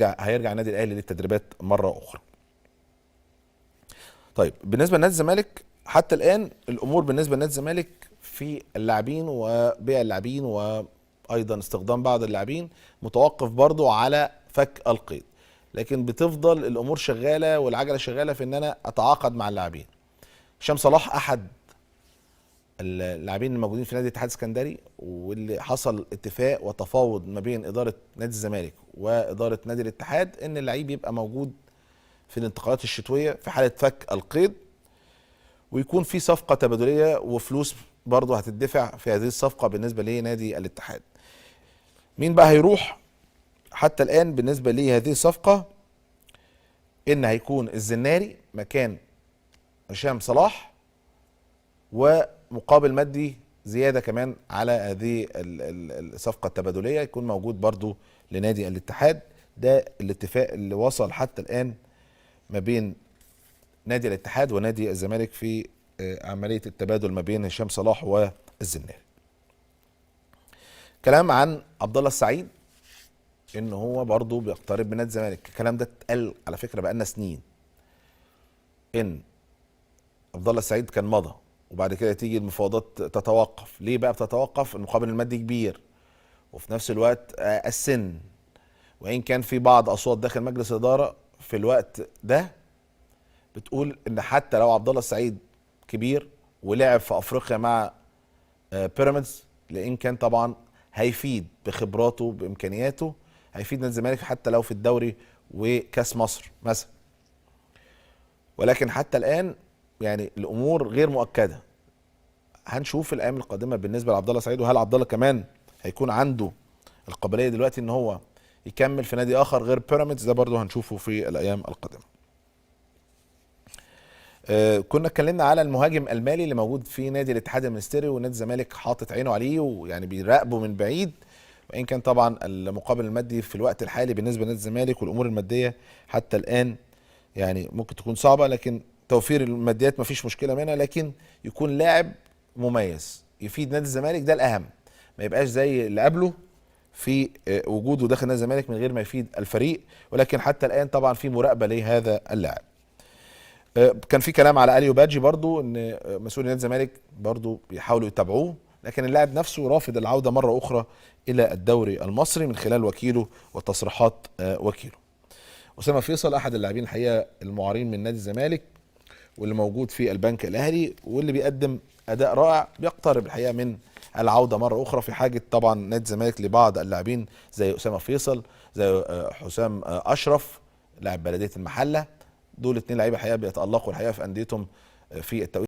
هيرجع النادي الاهلي للتدريبات مره اخرى. طيب بالنسبه لنادي الزمالك حتى الان الامور بالنسبه لنادي الزمالك في اللاعبين وبيع اللاعبين وايضا استخدام بعض اللاعبين متوقف برضو على فك القيد، لكن بتفضل الامور شغاله والعجله شغاله في ان انا اتعاقد مع اللاعبين. هشام صلاح احد اللاعبين الموجودين في نادي الاتحاد السكندري، واللي حصل اتفاق وتفاوض ما بين اداره نادي الزمالك واداره نادي الاتحاد ان اللعيب يبقى موجود في الانتقالات الشتويه في حاله فك القيد، ويكون في صفقه تبادليه وفلوس برضه هتدفع في هذه الصفقه بالنسبه لنادي الاتحاد. مين بقى هيروح؟ حتى الان بالنسبه لهذه الصفقه ان هيكون الزناري مكان هشام صلاح، ومقابل مادي زياده كمان على هذه الصفقه التبادليه يكون موجود برضو لنادي الاتحاد. ده الاتفاق اللي وصل حتى الان ما بين نادي الاتحاد ونادي الزمالك في عمليه التبادل ما بين هشام صلاح والزناري. كلام عن عبد الله السعيد ان هو برضو بيقترب من نادي الزمالك، الكلام ده اتقال على فكره بقالنا سنين ان عبد الله السعيد كان مضى وبعد كده تيجي المفاوضات تتوقف. ليه بقى بتتوقف؟ المقابل المادي كبير وفي نفس الوقت السن، وان كان في بعض اصوات داخل مجلس الاداره في الوقت ده بتقول ان حتى لو عبد الله السعيد كبير ولعب في افريقيا مع بيراميدز، لان كان طبعا هيفيد بخبراته بامكانياته، هيفيد نادي الزمالك حتى لو في الدوري وكاس مصر مثلا. ولكن حتى الان يعني الامور غير مؤكده. هنشوف الايام القادمه بالنسبه لعبد الله سعيد، وهل عبد الله كمان هيكون عنده القابليه دلوقتي ان هو يكمل في نادي اخر غير بيراميدز. ده برضه هنشوفه في الايام القادمه. كنا اتكلمنا على المهاجم المالي اللي موجود في نادي الاتحاد المنستيري، ونادي الزمالك حاطط عينه عليه ويعني بيراقبه من بعيد، وان كان طبعا المقابل المادي في الوقت الحالي بالنسبه لنادي الزمالك والامور الماديه حتى الان يعني ممكن تكون صعبه، لكن توفير الماديات مفيش مشكله منها، لكن يكون لاعب مميز يفيد نادي الزمالك، ده الاهم. ما يبقاش زي اللي قبله في وجوده داخل نادي الزمالك من غير ما يفيد الفريق. ولكن حتى الان طبعا في مراقبه لهذا اللاعب. كان في كلام على اليو بادجي برضو ان مسؤولي نادي الزمالك برضو بيحاولوا يتابعوه، لكن اللاعب نفسه رافض العوده مره اخرى الى الدوري المصري من خلال وكيله وتصريحات وكيله. اسامه فيصل احد اللاعبين الحقيقه المعارين من نادي الزمالك، واللي موجود في البنك الاهلي واللي بيقدم اداء رائع، بيقترب الحقيقه من العوده مره اخرى. في حاجه طبعا نادي الزمالك لبعض اللاعبين زي اسامه فيصل، زي حسام اشرف لاعب بلديه المحله. دول اتنين لعيبه الحقيقه بيتالقوا الحقيقه في انديتهم في التوقيت